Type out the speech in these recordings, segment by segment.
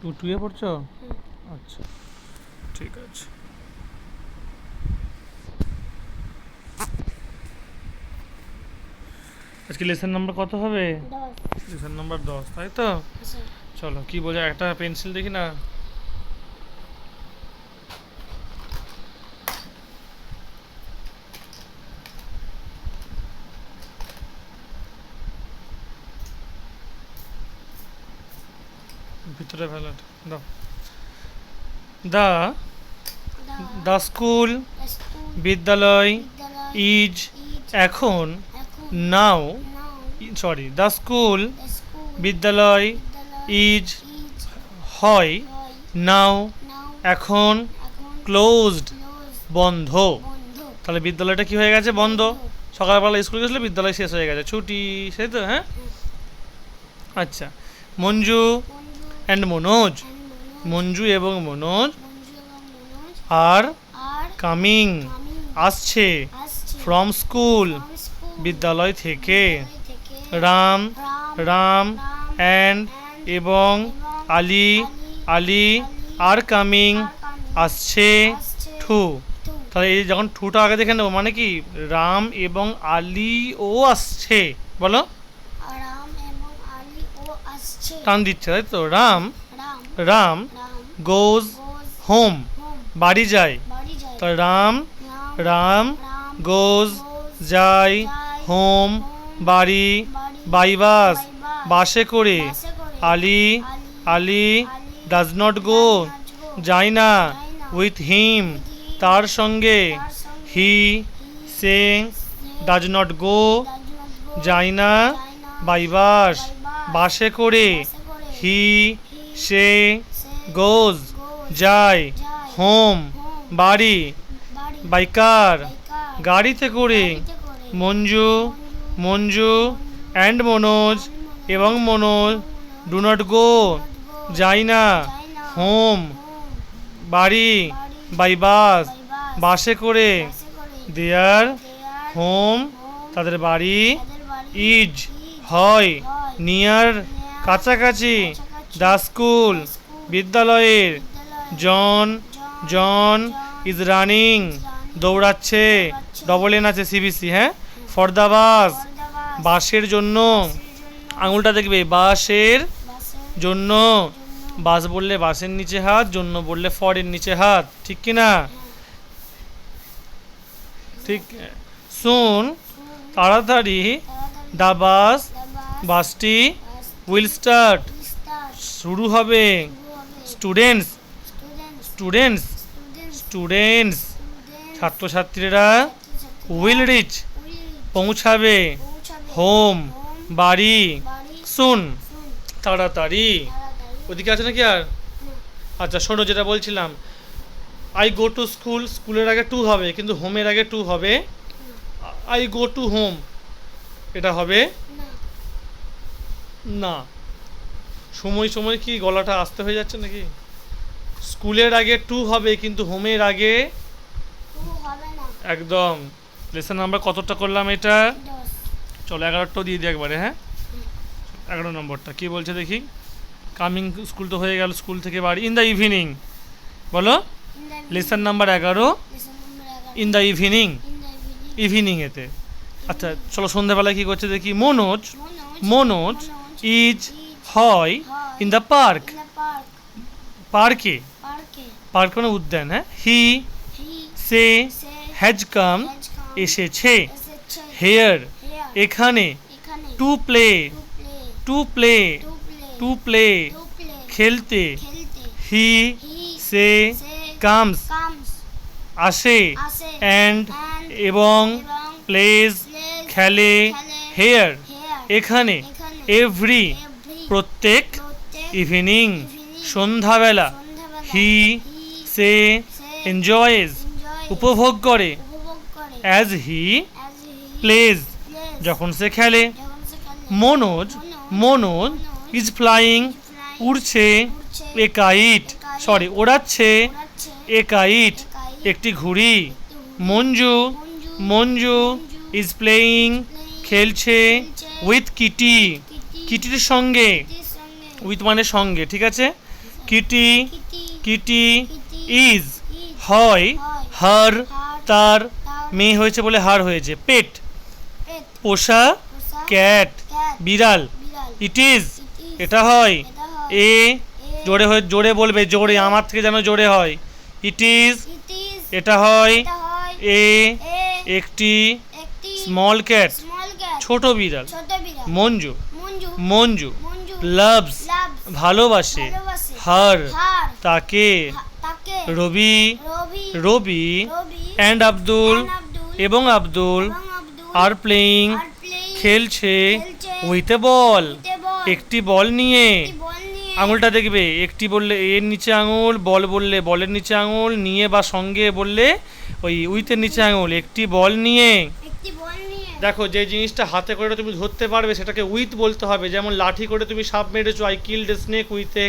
টুয়ে পড়ছো? আচ্ছা, ঠিক আছে। আজকে লেসন নাম্বার কত হবে? 10। লেসন নাম্বার 10, তাই তো? আচ্ছা। চলো, কি বোঝা, একটা পেন্সিল দেখি না। ভিতরে ফেলো, দাও। The the school The school বিদ্যালয় বিদ্যালয় ইজ is এখন এখন now now sorry the school the school বিদ্যালয় বিদ্যালয় ইজ is হয় হয় নাও now এখন এখন ক্লোজড closed বন্ধ। বন্ধ তাহলে বিদ্যালয়টা কি হয়ে গেছে? বন্ধ। সকালবেলা স্কুল গেছিলো, বিদ্যালয় শেষ হয়ে গেছে, ছুটি, সেই তো? হ্যাঁ, আচ্ছা। মঞ্জু মঞ্জু অ্যান্ড মনোজ, and মঞ্জু এবং মনোজ মঞ্জু এবং মনোজ আর আর কামিং কামিং আসছে আসছে ফ্রম স্কুল from school বিদ্যালয় থেকে। বিদ্যালয় থেকে রাম রাম অ্যান্ড and এবং এবং Ali Ali Ali are coming are coming আসছে আসছে টু। টু তাহলে এই যখন টুটা আগে দেখে নেবো, মানে কি রাম এবং আলী ও আসছে, বলো। রাম এবং আলী ও আসছে টান দিচ্ছে, তাই তো? রাম রাম রাম রাম গোজ goes হোম, home বাড়ি যায়। বাড়ি যায় তো রাম রাম রাম রাম গোজ goes যায় যায় হোম, home বাড়ি বাড়ি বাই বাস, by bus বাসে করে। বাসে করে Ali Ali Ali Ali does not go, does not go যায় না যায় না উইথ হিম, with him তার সঙ্গে। তার সঙ্গে হি সে does not go, does not go যায় না যায় না বাই বাস, by bus বাসে করে। বাসে করে হি he say say goes goes যায় যায় হোম, home বাড়ি বাড়ি বাই কার, by car গাড়িতে করে। গাড়িতে করে মঞ্জু মঞ্জু মঞ্জু অ্যান্ড মনোজ এবং মনোজ ডু নট গো, যায় না হোম, বাড়ি বাই বাস, বাসে করে। দেয়ার হোম, তাদের বাড়ি ইজ হয় নিয়ার, কাছাকাছি। দ্য স্কুল বিদ্যালয়ের। জন জন ইজ রানিং, দৌড়াচ্ছে। ডবল এন আছে, সিবিসি, হ্যাঁ। ফর দ্য বাস, বাসের জন্য। আঙুলটা দেখবে, বাসের জন্য। বাস বললে বাসের নিচে হাত, জন্য বললে ফরের নিচে হাত, ঠিক কি না? ঠিক। শুন, তাড়াতাড়ি। দ্য বাস, বাসটি। উইল স্টার্ট, শুরু হবে। স্টুডেন্টস স্টুডেন্টস স্টুডেন্টস ছাত্রছাত্রীরা। উইল রিচ, পৌঁছাবে। হোম, বাড়ি। শুন, তাড়াতাড়ি। ওদিকে আছে নাকি আর? আচ্ছা, শোনো, যেটা বলছিলাম, আই গো টু স্কুল, স্কুলের আগে টু হবে, কিন্তু হোমের আগে টু হবে। আই গো টু হোম, এটা হবে না। সময় সময় কি গলাটা আস্তে হয়ে যাচ্ছে নাকি? স্কুলের আগে টু হবে, কিন্তু হোমের আগে একদম। লেসন নাম্বার কতটা করলাম এটা? চলো 11টাও দিয়ে দিই একবারে, হ্যাঁ। 11 নম্বরটা কি বলছে দেখি। কামিং স্কুল তো হয়ে গেল, স্কুল থেকে বাড়ি। ইন দ্য ইভিনিং, বলো। Lesson number 11 in the evening, evening এতে। আচ্ছা, চলো সন্ধ্যাবেলায় কি করছে দেখি। মনোজ মনোজ ইজ হয় ইন দ্য পার্ক, পার্কে। পার্ক মানে উদ্যান, হ্যাঁ। হি সে হ্যাজ কাম, এসেছে। হেয়ার, এখানে। To play to play to play, খেলতে। হি সে কামস, আসে। অ্যান্ড, এবং। প্লেজ, খেলে। হেয়ার, এখানে। এভরি, প্রত্যেক। ইভিনিং, সন্ধ্যাবেলা। হি সে এনজয়েজ, উপভোগ করে। অ্যাজ হি প্লেজ, যখন সে খেলে। মনোজ মনোজ ইজ ফ্লাইং, উড়ছে। এ কাইট, সরি ওড়াচ্ছে। এ কাইট, একটি ঘুড়ি। মঞ্জু মঞ্জু ইজ প্লেয়িং, খেলছে। উইথ কিটি, কিটির সঙ্গে। উইথ মানে সঙ্গে, ঠিক আছে। Kitty Kitty Kitty Kitty is is হয় হয় হার হার তার তার মেয়ে হয়েছে বলে হার হয়েছে পেট পেট পোষা পোষা ক্যাট ক্যাট বিড়াল বিড়াল ইট ইজ ইট ইজ এটা হয় এটা হয় এ এ জোরে বলবে জোরে আমার থেকে যেন জোরে হয় ইট ইজ ইট ইজ এটা হয় এটা হয় এ এ একটি একটি স্মল ক্যাট স্মল ক্যাট ছোট বিড়াল ছোট বিড়াল মঞ্জু মঞ্জু মঞ্জু মঞ্জু লাভস লাভস ভালোবাসে ভালোবাসে হার হার তাকে তাকে রবি রবি রবি রবি অ্যান্ড আব্দুল and আব্দুল এবং আব্দুল এবং Abdul are playing are playing খেলছে খেলছে with a ball with a ball একটি বল নিয়ে একটি বল নিয়ে আঙুলটা দেখবে একটি বললে এর নিচে আঙুল বল বললে বলের নিচে আঙুল নিয়ে বা সঙ্গে বললে ওই উইথের নিচে আঙুল একটি বল নিয়ে একটি বল নিয়ে দেখো যে জিনিসটা হাতে করে তুমি ধরতে পারবে সেটাকে উইথ বলতে হবে যেমন লাঠি করে তুমি সাপ মেরেছো I killed a snake with a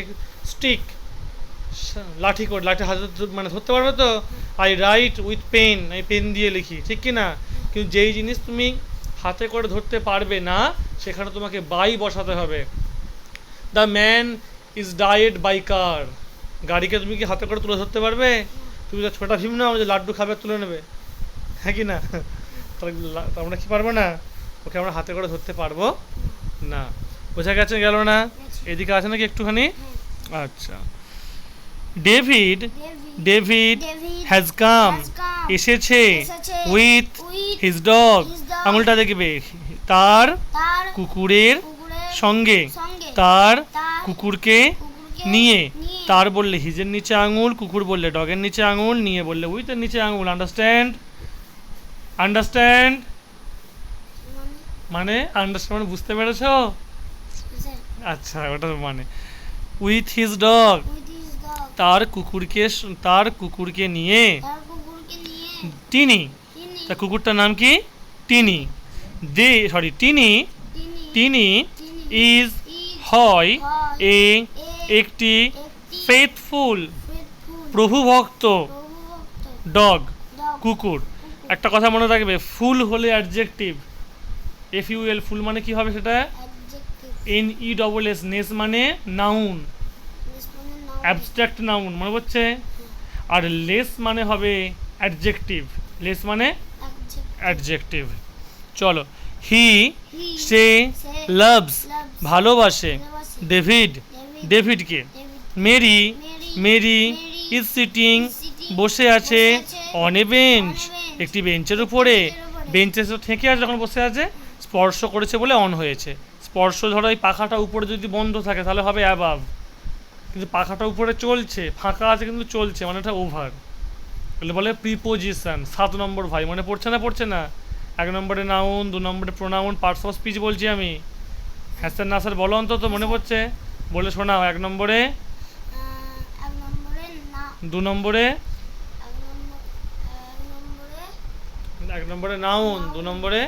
stick লাঠি করে লাঠি হাতে মানে ধরতে পারবে তো আই রাইট উইথ পেন আমি পেন দিয়ে লিখি ঠিক কি না কিন্তু যেই জিনিস তুমি হাতে করে ধরতে পারবে না সেখানে তোমাকে বাই বসাতে হবে the man is died by car গাড়িকে তুমি কি হাতে করে তুলে ধরতে পারবে তুমি তো ছোটা ভীম না যে লাড্ডু খাবে তুলে নেবে হ্যাঁ কি না আমরা কি পারবো না ওকে আমরা হাতে করে ধরতে পারবো না বোঝা গেছে গেল না এদিকে আছে নাকি একটুখানি আচ্ছা David David David David has come has come এসেছে এসেছে with with his dog his dog আঙুলটা দেখবে তার তার কুকুরের কুকুরের সঙ্গে সঙ্গে তার তার কুকুরকে কুকুরকে নিয়ে নিয়ে তার বললে হিজের নিচে আঙুল কুকুর বললে ডগের নিচে আঙুল নিয়ে বললে উইথের নিচে আঙুল আন্ডারস্ট্যান্ড আন্ডারস্ট্যান্ড মানে আন্ডারস্ট্যান্ড বুঝতে পেরেছো আচ্ছা ওটা মানে with his dog with his dog তার কুকুরকে নিয়ে তার কুকুরকে নিয়ে টিনি তিনি তার কুকুরটার নাম কি টিনি টিনি তিনি টিনি তিনি ইজ is হয় হয় এ এ একটি একটি ফেথফুল faithful প্রভুভক্ত প্রভুভক্ত ডগ dog কুকুর একটা কথা মনে রাখবে ফুল হলে অ্যাডজেক্টিভ এফইউএল ফুল মানে কি হবে সেটা adjective NESS নেস মানে noun respondent noun abstract noun মনে পড়ছে আর লেস মানে হবে অ্যাডজেক্টিভ লেস মানে adjective অ্যাডজেক্টিভ চলো হি he সে লাভস loves ভালোবাসে ভালোবাসে ডেভিড David ডেভিডকে David Mary Mary Mary Mary is sitting is sitting বসে আছে বসে আছে on a bench on a bench একটি বেঞ্চের উপরে বেঞ্চের উপরে। বেঞ্চে ঠেকে আছে যখন বসে আছে স্পর্শ করেছে বলে অন হয়েছে স্পর্শ ধরো এই পাখাটা উপরে যদি বন্ধ থাকে তাহলে হবে অ্যাবাভ কিন্তু পাখাটা উপরে চলছে ফাঁকা আছে কিন্তু চলছে মানে এটা ওভার বলে প্রিপোজিশন 7 নম্বর ভাই মনে পড়ছে না 1 নম্বরে নাউন 2 নম্বরে প্রোনাউন পার্টস অফ স্পিচ বলছি আমি হ্যাঁ স্যার না স্যার বলো অন্তত মনে পড়ছে বলে শোনাও 1 নম্বরে এক নম্বরে না 2 নম্বরে এক নম্বরে 1 নম্বরে নাউন 2 নম্বরে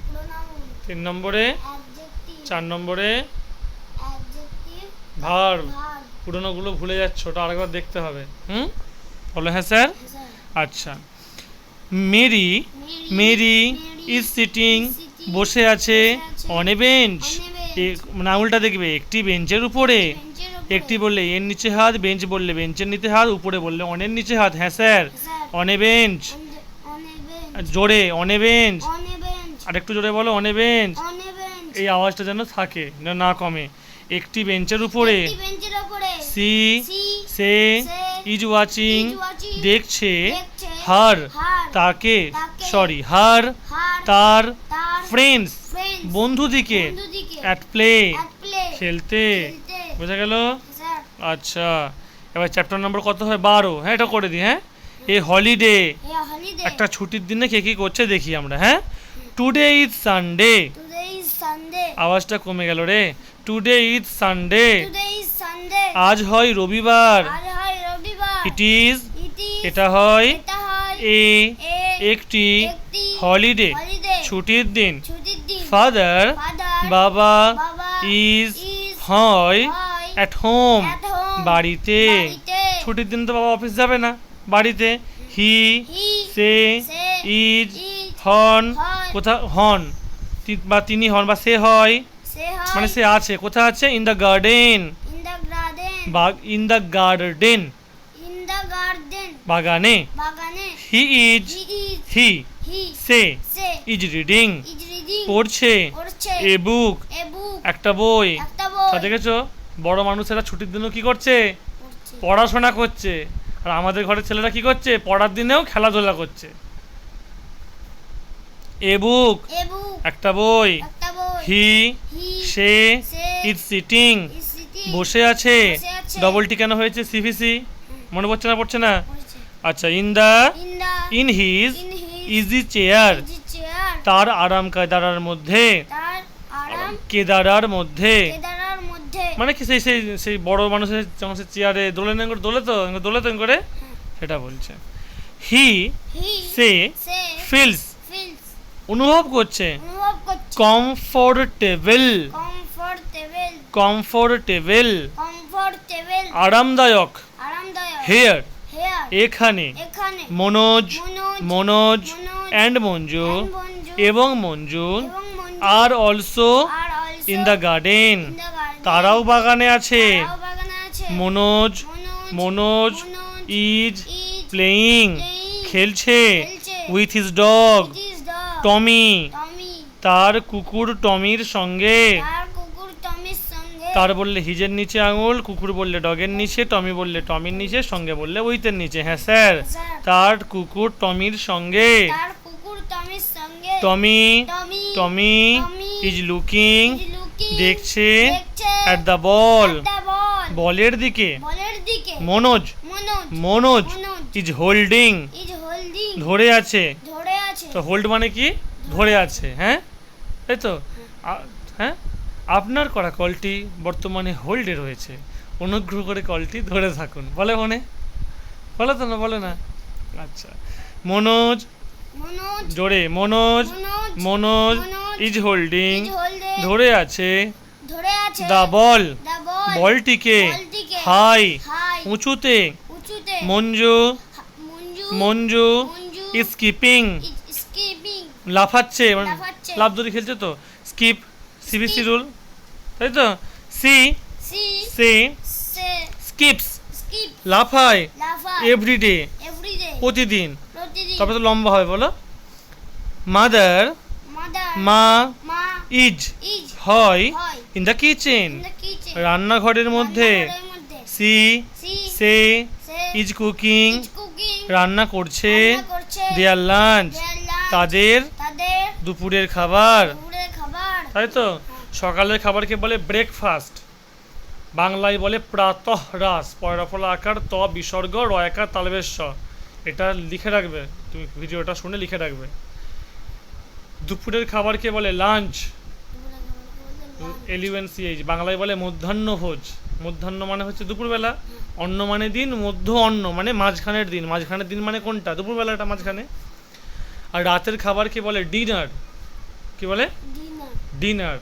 pronoun 3 নম্বরে adjective 4 নম্বরে adjective ভার্ব verb পুরোনোগুলো ভুলে যাচ্ছ ওটা আরেকবার দেখতে হবে বলো হ্যাঁ স্যার Yes, sir. আচ্ছা মেরি মেরি ইজ সিটিং বসে আছে অন এ বেঞ্চ নাউলটা দেখবে একটি বেঞ্চের উপরে বেঞ্চের উপরে একটি বললে এর নিচে হাত বেঞ্চ বললে বেঞ্চের নিচে হাত উপরে বললে অনের নিচে হাত হ্যাঁ sir sir on a bench on a bench জোরে on a bench on a bench আর একটু জোরে বলো on a bench on a bench এই আওয়াজটা যেন থাকে যেন না কমে একটি বেঞ্চের উপরে একটি বেঞ্চের উপরে সি সি সে ইজ ওয়াচিং is watching দেখছে দেখছে হার হার তাকে তাকে সরি হার হার তার তার ফ্রেন্ডস friends বন্ধুদিকে বন্ধুদিকে অ্যাট প্লে at play খেলতে খেলতে বোঝা গেল স্যার আচ্ছা এবার চ্যাপ্টার নম্বর কত হয় 12 হ্যাঁ এটা করে দিই হ্যাঁ এই হলিডে এই হলিডে একটা ছুটির দিনে কে কি করছে দেখি আমরা হ্যাঁ today is Sunday today is Sunday আওয়াজটা কমে গেল রে today is Sunday today is Sunday আজ হয় রবিবার আজ হয় রবিবার ইট ইজ ইট ইজ এটা হয় এটা হয় এ এ একটি একটি হলিডে হলিডে ছুটির দিন ছুটির দিন ফাদার ফাদার বাবা বাবা ইজ ইজ হয় হয় অ্যাট হোম at home বাড়িতে বাড়িতে ছুটির দিন তো বাবা অফিস যাবে না বাড়িতে হি হি সে সে ইজ ইজ হন হয় কোথা হন বা তিনি হন বা সে হয় সে হয় মানে সে আছে কোথা আছে in the garden in the garden in the garden, In the garden. বাগানে। বাগানে। He is, He he is. Say Say. Is reading, Is reading. পড়ছে। পড়ছে। এ বুক, A book. একটা বই। একটা বই। তা দেখেছো বড় মানুষেরা ছুটির দিনও কি করছে? পড়ছে। পড়াশোনা করছে। আর আমাদের ঘরের ছেলেরা কি করছে? পড়ার দিনেও খেলাধুলা করছে। এ বুক, A book. একটা বই। একটা বই। হি He সে সে ইজ সিটিং, is sitting. বসে আছে। বসে আছে। ডবলটি কেন হয়েছে? সিভিসি মনে পড়ছে না? পড়ছে না? পড়ছে। আচ্ছা, in the, In the. In his In his. Easy chair, easy chair. তার আরাম কায়দারার মধ্যে, তার আরাম কেদারার মধ্যে। কেদারার মধ্যে। মানে কি সেই সেই সেই বড় মানুষের যেমন সে চেয়ারে দোলে না করে, দোলে তো দোলে তো করে, সেটা বলছে। হি He সে সে ফিলস, feels. অনুভব করছে। অনুভব করছে। Comfortable, Comfortable. Comfortable, Comfortable. আরামদায়ক। আরামদায়ক। Hair, Here. এখানে। এখানে। মনোজ, মনোজ। মনোজ মনোজ। And Manju And Manju. এবং মঞ্জু এবং Manju. Are also R also in the garden, in the garden. তারাও বাগানে আছে। তারাও বাগানে আছে। Manoj, Manoj. Manoj is is playing, playing. খেলছে খেলছে। With his dog It is the Tommy, Tommy. তার কুকুর টমির সঙ্গে। তার কুকুর টমির সঙ্গে। তার বললে হিজের নিচে আঙুল, কুকুর বললে ডগের নিচে, টমি বললে টমির নিচে, সঙ্গে বললে উইথের নিচে। হ্যাঁ স্যার, স্যার। তার কুকুর টমির সঙ্গে। তার কুকুর টমির সঙ্গে। টমি, টমি। টমি টমি ইজ লুকিং, is looking. দেখছে দেখছে। At the ball, At the ball. বলের দিকে। বলের দিকে। Manoj, Manoj. Manoj Manoj is holding, is holding. ধরে আছে। ধরে আছে। তো হোল্ড মানে কি? ধরে আছে। হ্যাঁ, তাই তো। হ্যাঁ, আপনার করা কলটি বর্তমানে হোল্ডে রয়েছে, অনুগ্রহ করে কলটি ধরে থাকুন। বলে মনে? বলে তো না? বলে না? আচ্ছা, মনোজ, মনোজ। জোরে, Manoj, Manoj. Manoj Manoj is holding, is holding. ধরে আছে ধরে আছে। The ball, The ball. বলটিকে বলটিকে। High, high. উঁচুতে। উঁচুতে। Manju, Manju. Manju Manju is skipping, is skipping. লাফাচ্ছে, মানে লাফাচ্ছে। লাফ দড়ি খেলছে তো। Skip, CBC Skip. রুল, তাই তো। She See. সে Say. Skips, Skip. লাফায় Laugh. Every day, Every day. প্রতিদিন। প্রতিদিন। তবে তো লম্বা হবে, বলো। Mother, Mother. মা মা ইজ is হয় হয় in the kitchen, in the kitchen. রান্নাঘরের মধ্যে। রান্নাঘরের মধ্যে। She See. সে Say. Is cooking, is cooking. রান্না করছে। রান্না করছে। Their lunch, Their lunch. তাদের তাদের দুপুরের খাবার। দুপুরের খাবার। তাই তো। সকালের খাবারকে বলে ব্রেকফাস্ট, বাংলায় বলে প্রাতঃরাস, পয়রাফলা আকার ত বিসর্গ রয়াকার তালবেশ। এটা লিখে রাখবে, তুমি ভিডিওটা শুনে লিখে রাখবে। দুপুরের খাবারকে বলে লাঞ্চ, দুপুরের খাবারকে বলে lunch. LUNCH, বাংলায় বলে মধ্যাহ্নভোজ। মধ্যাহ্ন মানে হচ্ছে দুপুরবেলা, অন্ন মানে দিন, মধ্য অন্ন মানে মাঝখানের দিন। মাঝখানের দিন মানে কোনটা? দুপুরবেলাটা মাঝখানে। আর রাতের খাবারকে বলে ডিনার। কি বলে? Dinner. ডিনার।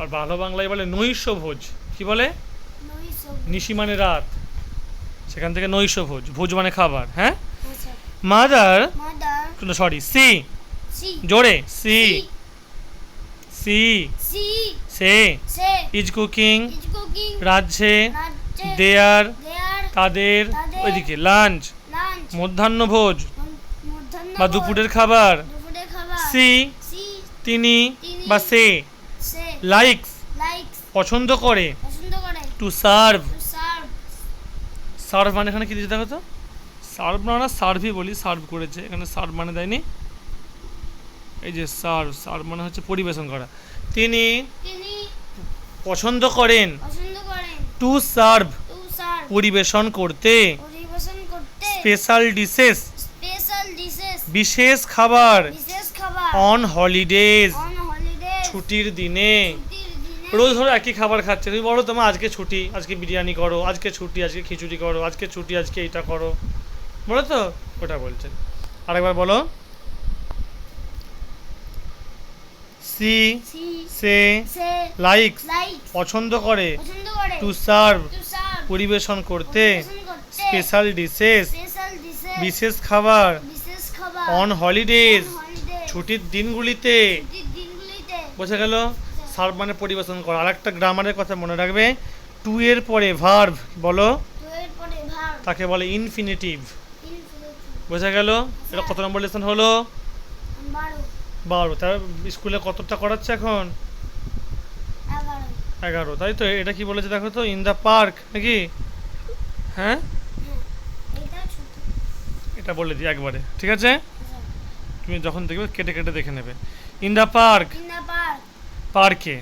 আর ভালো বাংলায় বলে নৈশভোজ। কি বলে? নৈশ। নিশি মানে রাত, সেখান থেকে নৈশভোজ, ভোজ মানে খাবার। হ্যাঁ, আচ্ছা। Mother, Mother. Sorry, she, See. জোরে, সি সি See. সে Say. Is cooking, is cooking. রাঁধছে। রাজ্যে। দেয়ার, Their তাদের। তাদের। ওইদিকে লাঞ্চ, lunch. মধ্যাহ্নভোজ মধ্যাহ্ন বা দুপুরের খাবার। দুপুরের খাবার। She, See. তিনি তিনি। বা সে Say. Likes, Likes. পছন্দ করে। পছন্দ করে। To serve, To serve. Serve মানে এখানে কি দিয়েছে দেখো তো। সার্ভ না, সার্ভই বলি, সার্ভ করেছে এখানে, সার্ভ মানে দেয়নি। এই যে সার্ভ, সার্ভ মানে হচ্ছে পরিবেশন করা। তিনি তিনি পছন্দ করেন পছন্দ করেন। Two serve, To serve. পরিবেশন করতে। পরিবেশন করতে। Special dishes, Special dishes. বিশেষ খাবার। বিশেষ খাবার। On holidays, On holidays. ছুটির দিনে। ছুটির দিনে। রোজ ধরো একই খাবার খাচ্ছে, তুমি বলো তোমার আজকে ছুটি, আজকে বিরিয়ানি করো, আজকে ছুটি, আজকে খিচুড়ি করো, আজকে ছুটি, আজকে এইটা করো, বলো তো। ওটা বলছে। আরেকবার বলো। She See. সে Say. Likes, Like. পছন্দ করে। পছন্দ করে। To serve, To serve. পরিবেশন করতে। পরিবেশন করতে। Special dishes, Special dishes. বিশেষ খাবার। বিশেষ খাবার। On holidays, On holidays. ছুটির দিনগুলিতে। ছুটির দিনগুলিতে। বোঝা গেল? সার্ভ মানে পরিবেশন করা। আর একটা গ্রামারের কথা মনে রাখবে, টু এর পরে ভার্ব বলো, টু এর পরে ভার্ব তাকে বলে ইনফিনিটিভ। ইনফিনিটিভ। বোঝা গেল? এটা কত নম্বর লেসন হলো? 12 12। তার স্কুলে কতটা করাচ্ছে এখন? 11 11, তাই তো? এটা কি বলেছে দেখো তো, ইন দ্য পার্ক নাকি? হ্যাঁ, হ্যাঁ এটা ছোট। এটা বলে দিই একবারে, ঠিক আছে? আচ্ছা, তুমি যখন দেখবে কেটে কেটে দেখে নেবে। In the park, in the park পার্কে।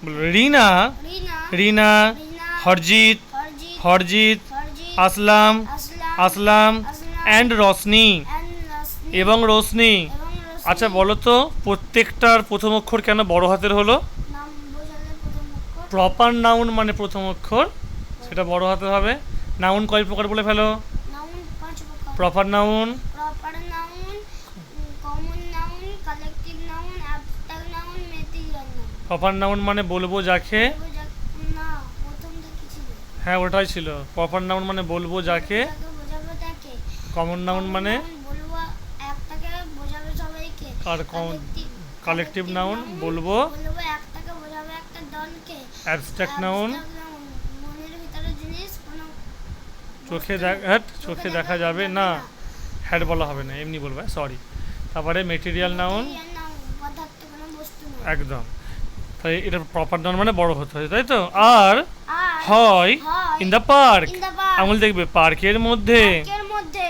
বলো রিনা, রিনা রিনা, রিনা হরজিৎ, হরজিৎ হরজিৎ, হরজিৎ আসলাম, আসলাম আসলাম আসলাম অ্যান্ড রোশনি, and রোশনি এবং রোশনি। এবং রোশনি। আচ্ছা বলো তো, প্রত্যেকটার প্রথম অক্ষর কেন বড় হাতের হলো? নাম বোঝালে প্রথম অক্ষর। প্রপার নাউন মানে প্রথম অক্ষর, সেটা বড় হাতের হবে। নাউন কয় প্রকার বলে ফেলো? নাউন 5 প্রকার। Proper noun, proper noun, common noun, collective noun, abstract noun, material noun. Proper noun মানে বলবো যাকে। না, প্রথমটা কি ছিল? হ্যাঁ ওটাই ছিল। প্রপার নাউন মানে বলবো যাকে। বোঝাবে তাকে। কমন নাউন মানে, বলবো একটাকে বোঝাবে সবাইকে। আর কালেকটিভ নাউন বলবো। বলবো একটাকে বোঝাবে একটা দলকে। অ্যাবস্ট্রাক্ট নাউন মনের ভিতরে জিনিস কোনো চোখে দেখা যাবে না। হ্যাড বলা হবে না, এমনি বলবো, সরি। তারপরে মেটেরিয়াল নাউন, পদার্থ কোনো বস্তু না। একদম। তাই এটা প্রপার নাউন মানে বড় হতে হয়, তাই তো? আর আর হয় in the park. In the park. আঙুল দেখবে পার্কের মধ্যে। পার্কের মধ্যে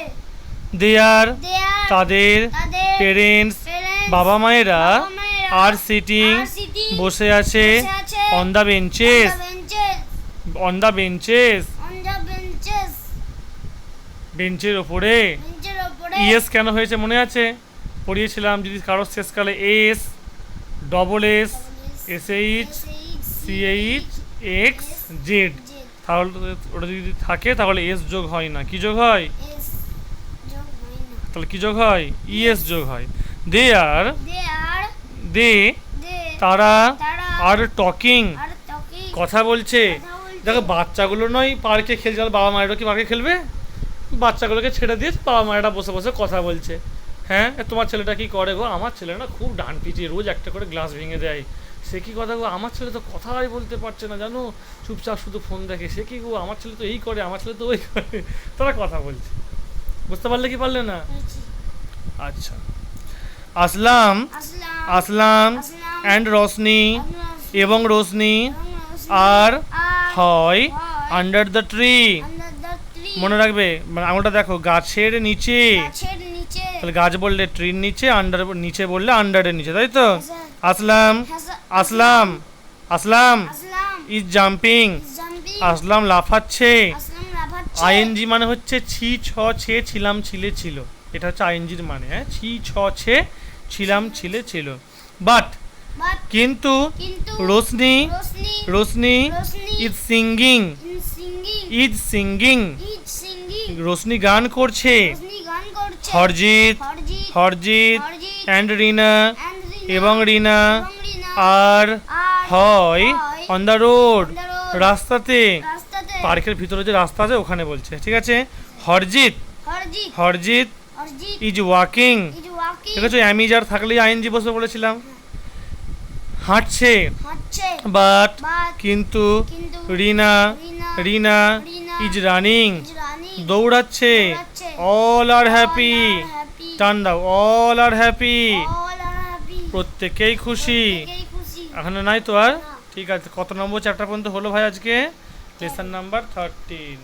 দেয়ার, দেয়ার তাদের তাদের পেরেন্টস, parents, বাবা মায়েরা বাবা-মায়েরা আর সিটিং, are sitting, বসে আছে বসে আছে on the benches, on the benches, on the benches, on the benches, বেঞ্চের ওপরে। বেঞ্চের ওপরে। ইএস কেন হয়েছে মনে আছে? পড়িয়েছিলাম, যদি কারোর শেষকালে S, double S, SH, CH, X, Z, তাহলে ওটা যদি থাকে তাহলে এস যোগ হয় না। কি যোগ হয়? এস যোগ হয় না। তাহলে কি যোগ হয়? ইএস যোগ হয়। দে আর, They are দে, they তারা তারা আর টকিং, are talking, কথা বলছে। কথা বলছে। দেখো বাচ্চাগুলো নয় পার্কে খেলছে, আর বাবা মায়েরা কি পার্কে খেলবে? বাচ্চাগুলোকে ছেড়ে দিয়ে বাবা মায়েরা বসে বসে কথা বলছে। হ্যাঁ, তোমার ছেলেটা কি করে গো? আমার ছেলে না খুব ডান পিটিয়ে রোজ একটা করে গ্লাস ভেঙে দেয়। সে কি কথা গো? আমার ছেলে তো কথাই বলতে পারছে না জানো, চুপচাপ শুধু ফোন দেখে। সে কি গো? আমার ছেলে তো এই করে, আমার ছেলে তো ওই করে। তারা কথা বলছে। বুঝতে পারলে কি পারলে না? বলছি। আচ্ছা। আসলাম, আসলাম আসলাম আসলাম অ্যান্ড রোশনি, এবং রোশনি আর আর হয় under the tree. under the tree, মনে রাখবে, মানে আঙুলটা দেখো, গাছের নিচে। গাছের নিচে। তাহলে গাছ বললে ট্রির নিচে, আন্ডার নিচে বললে আন্ডারের নিচে, তাই তো? Yes, sir. Aslam, Aslam, Aslam Aslam is jumping, jumping, আসলাম লাফাচ্ছে। আসলাম লাফাচ্ছে। আইএনজি মানে হচ্ছে ছি ছ ছে ছিলাম ছিলে ছিল, এটা হচ্ছে আইএনজির মানে। হ্যাঁ, ছি ছ ছে ছিলাম ছিলে ছিল। বাট But কিন্তু কিন্তু Roshni, Roshni Roshni Roshni is singing, in singing, is singing, is singing, Roshni গান করছে। রোশনি গান করছে। Harjit, Harjit Harjit Harjit and Rina, and রিনা এবং রিনা এবং রিনা আর আর হয় on the road, on the road, রাস্তাতে। রাস্তাতে। পার্কের ভিতরে যে রাস্তা আছে ওখানে বলছে, ঠিক আছে? Harjit, Harjit Harjit Harjit is walking. is walking, ঠিক আছে? অ্যামিজার থাকলেই আইএনজি বসে বলেছিলাম। হাঁটছে, হাঁটছে। বাট But কিন্তু কিন্তু Rina, Rina Rina Rina is running, is running, দৌড়াচ্ছে। দৌড়াচ্ছে। All are All happy, are happy, টান দাও, all are happy, all are happy, প্রত্যেকেই খুশি। প্রত্যেকেই খুশি। এখানে নাই তো আর? না। ঠিক আছে, কত নম্বর চ্যাপ্টার পর্যন্ত হলো ভাই আজকে? Lesson number 13।